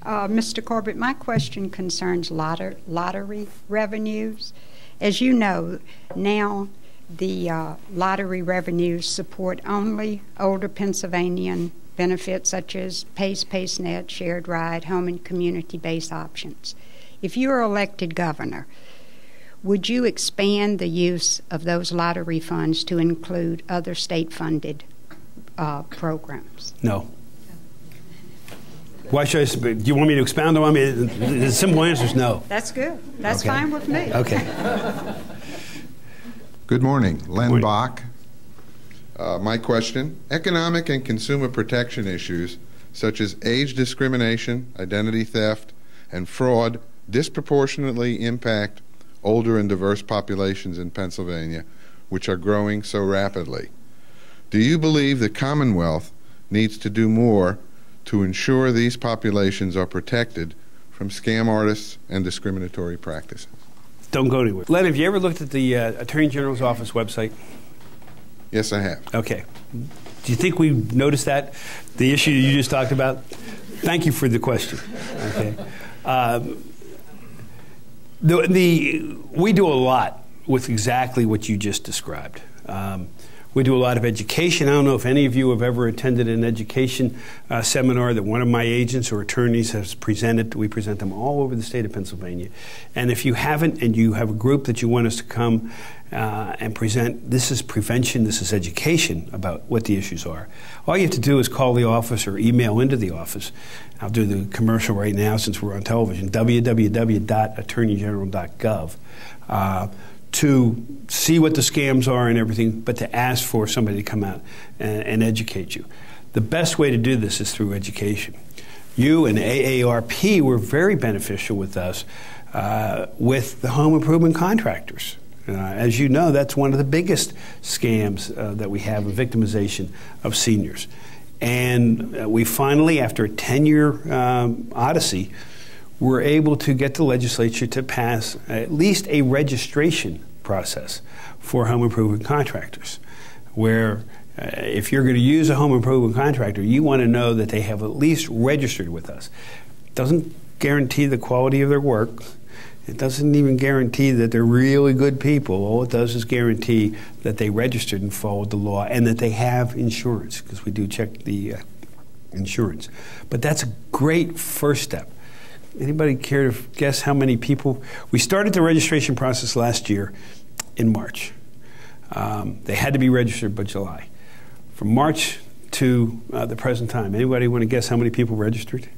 Mr. Corbett, my question concerns lottery revenues. As you know, now the lottery revenues support only older Pennsylvanian benefits such as PACE, PACENet, shared ride, home and community-based options. If you are elected governor, would you expand the use of those lottery funds to include other state-funded programs? No. Why should I? Do you want me to expound on it? The simple answer is no. That's good. That's okay. Fine with me. Okay. Good morning. Len Bach. My question, economic and consumer protection issues such as age discrimination, identity theft, and fraud disproportionately impact older and diverse populations in Pennsylvania, which are growing so rapidly. Do you believe the Commonwealth needs to do more to ensure these populations are protected from scam artists and discriminatory practices? Don't go anywhere. Len, have you ever looked at the Attorney General's office website? Yes, I have. Okay. Do you think we've noticed that? The issue you just talked about? Thank you for the question. Okay. We do a lot with exactly what you just described. We do a lot of education. I don't know if any of you have ever attended an education seminar that one of my agents or attorneys has presented. We present them all over the state of Pennsylvania. And if you haven't and you have a group that you want us to come and present, this is prevention, this is education about what the issues are. All you have to do is call the office or email into the office. I'll do the commercial right now since we're on television, www.attorneygeneral.gov. To see what the scams are and everything, but to ask for somebody to come out and educate you. The best way to do this is through education. You and AARP were very beneficial with us with the home improvement contractors. As you know, that's one of the biggest scams that we have, a victimization of seniors. And we finally, after a 10-year odyssey, we're able to get the legislature to pass at least a registration process for home improvement contractors, where if you're going to use a home improvement contractor, you want to know that they have at least registered with us. It doesn't guarantee the quality of their work. It doesn't even guarantee that they're really good people. All it does is guarantee that they registered and followed the law and that they have insurance, because we do check the insurance. But that's a great first step. Anybody care to guess how many people? We started the registration process last year in March. They had to be registered by July. From March to the present time, anybody want to guess how many people registered?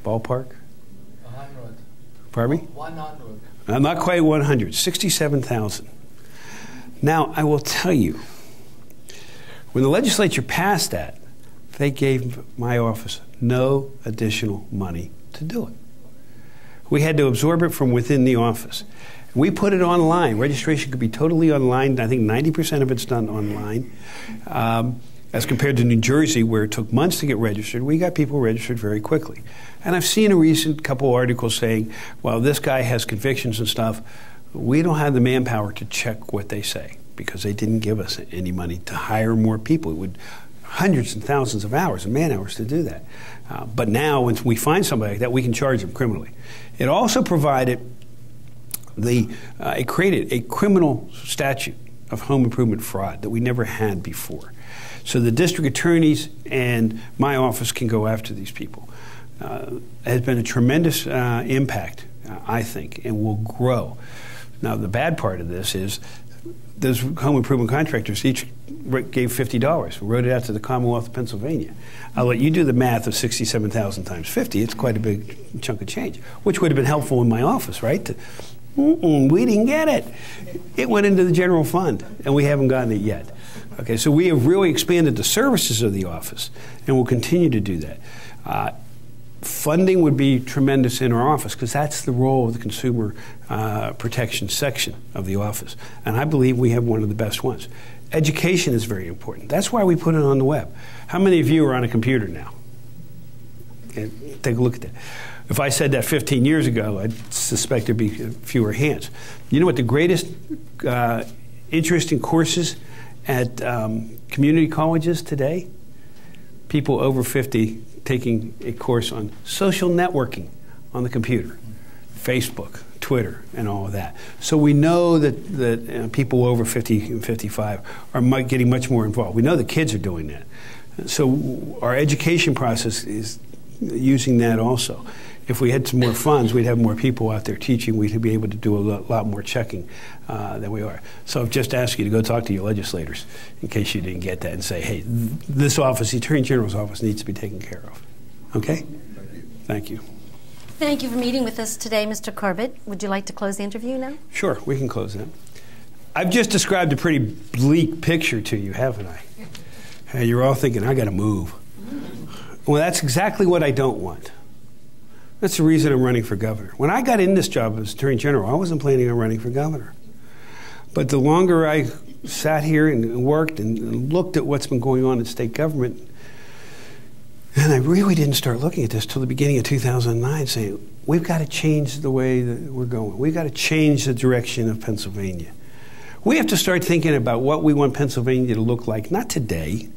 Ballpark? 100. Pardon me? 100. Not quite 100, 67,000. Now, I will tell you, when the legislature passed that, they gave my office no additional money to do it. We had to absorb it from within the office. We put it online. Registration could be totally online. I think 90% of it's done online. As compared to New Jersey, where it took months to get registered, we got people registered very quickly. And I've seen a recent couple articles saying, well, this guy has convictions and stuff. We don't have the manpower to check what they say because they didn't give us any money to hire more people. It would hundreds and thousands of hours and man hours to do that. But now, when we find somebody like that, we can charge them criminally. It also provided it created a criminal statute of home improvement fraud that we never had before. So the district attorneys and my office can go after these people. It has been a tremendous impact, I think, and will grow. Now, the bad part of this is those home improvement contractors each gave $50. We wrote it out to the Commonwealth of Pennsylvania. I'll let you do the math of 67,000 times 50. It's quite a big chunk of change, which would have been helpful in my office, right? We didn't get it. It went into the general fund, and we haven't gotten it yet. Okay, so we have really expanded the services of the office, and we'll continue to do that. Funding would be tremendous in our office because that's the role of the consumer protection section of the office. And I believe we have one of the best ones. Education is very important. That's why we put it on the web. How many of you are on a computer now? Okay, take a look at that. If I said that 15 years ago, I'd suspect there'd be fewer hands. You know what the greatest interesting courses at community colleges today? People over 50 taking a course on social networking on the computer, Facebook, Twitter, and all of that. So we know that people over 50 and 55 are getting much more involved. We know the kids are doing that. So our education process is using that also. If we had some more funds, we'd have more people out there teaching. We'd be able to do a lot more checking than we are. So I've just asked you to go talk to your legislators in case you didn't get that and say, hey, this office, the Attorney General's office, needs to be taken care of. Okay? Thank you. Thank you for meeting with us today, Mr. Corbett. Would you like to close the interview now? Sure, we can close that. I've just described a pretty bleak picture to you, haven't I? You're all thinking, I got to move. Well, that's exactly what I don't want. That's the reason I'm running for governor. When I got in this job as Attorney General, I wasn't planning on running for governor. But the longer I sat here and worked and looked at what's been going on in state government, and I really didn't start looking at this till the beginning of 2009, saying, we've got to change the way that we're going. We've got to change the direction of Pennsylvania. We have to start thinking about what we want Pennsylvania to look like, not today,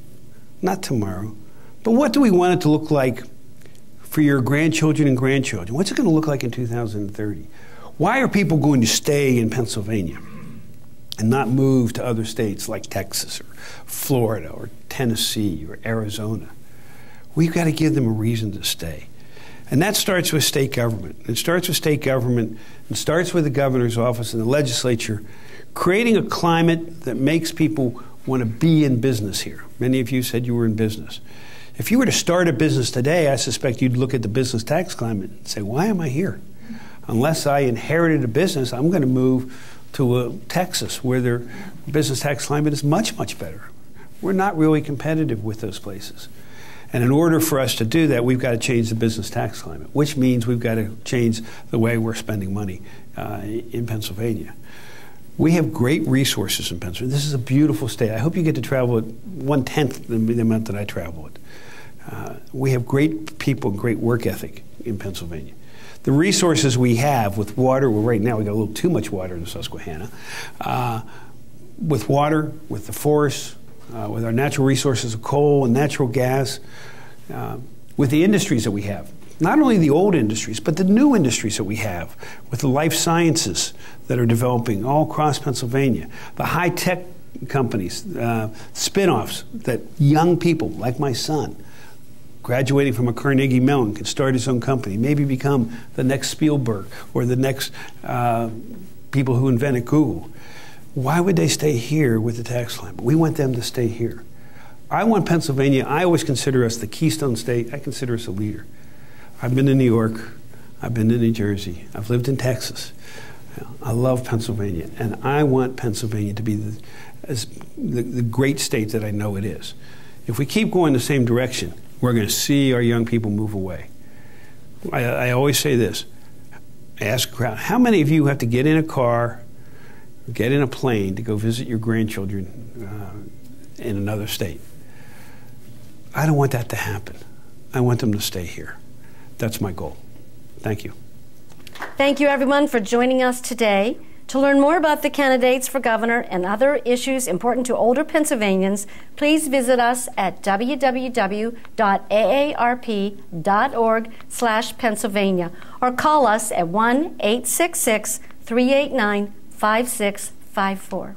not tomorrow, but what do we want it to look like for your grandchildren and grandchildren? What's it going to look like in 2030? Why are people going to stay in Pennsylvania and not move to other states like Texas or Florida or Tennessee or Arizona? We've got to give them a reason to stay. And that starts with state government. It starts with state government and starts with the governor's office and the legislature creating a climate that makes people want to be in business here. Many of you said you were in business. If you were to start a business today, I suspect you'd look at the business tax climate and say, why am I here? Unless I inherited a business, I'm going to move to Texas, where their business tax climate is much, much better. We're not really competitive with those places. And in order for us to do that, we've got to change the business tax climate, which means we've got to change the way we're spending money in Pennsylvania. We have great resources in Pennsylvania. This is a beautiful state. I hope you get to travel at 1/10 the amount that I travel at. We have great people and great work ethic in Pennsylvania. The resources we have with water, well, right now we got a little too much water in the Susquehanna. With water, with the forests, with our natural resources of coal and natural gas, with the industries that we have. Not only the old industries, but the new industries that we have, with the life sciences that are developing all across Pennsylvania, the high-tech companies, spin-offs that young people, like my son, graduating from a Carnegie Mellon, can start his own company, maybe become the next Spielberg or the next people who invented Google. Why would they stay here with the tax climate? We want them to stay here. I want Pennsylvania, I always consider us the Keystone State. I consider us a leader. I've been to New York. I've been to New Jersey. I've lived in Texas. I love Pennsylvania, and I want Pennsylvania to be the great state that I know it is. If we keep going the same direction, we're going to see our young people move away. I always say this. I ask a crowd, how many of you have to get in a car, get in a plane to go visit your grandchildren in another state? I don't want that to happen. I want them to stay here. That's my goal. Thank you. Thank you, everyone, for joining us today. To learn more about the candidates for governor and other issues important to older Pennsylvanians, please visit us at www.aarp.org/Pennsylvania or call us at 1-866-389-5654.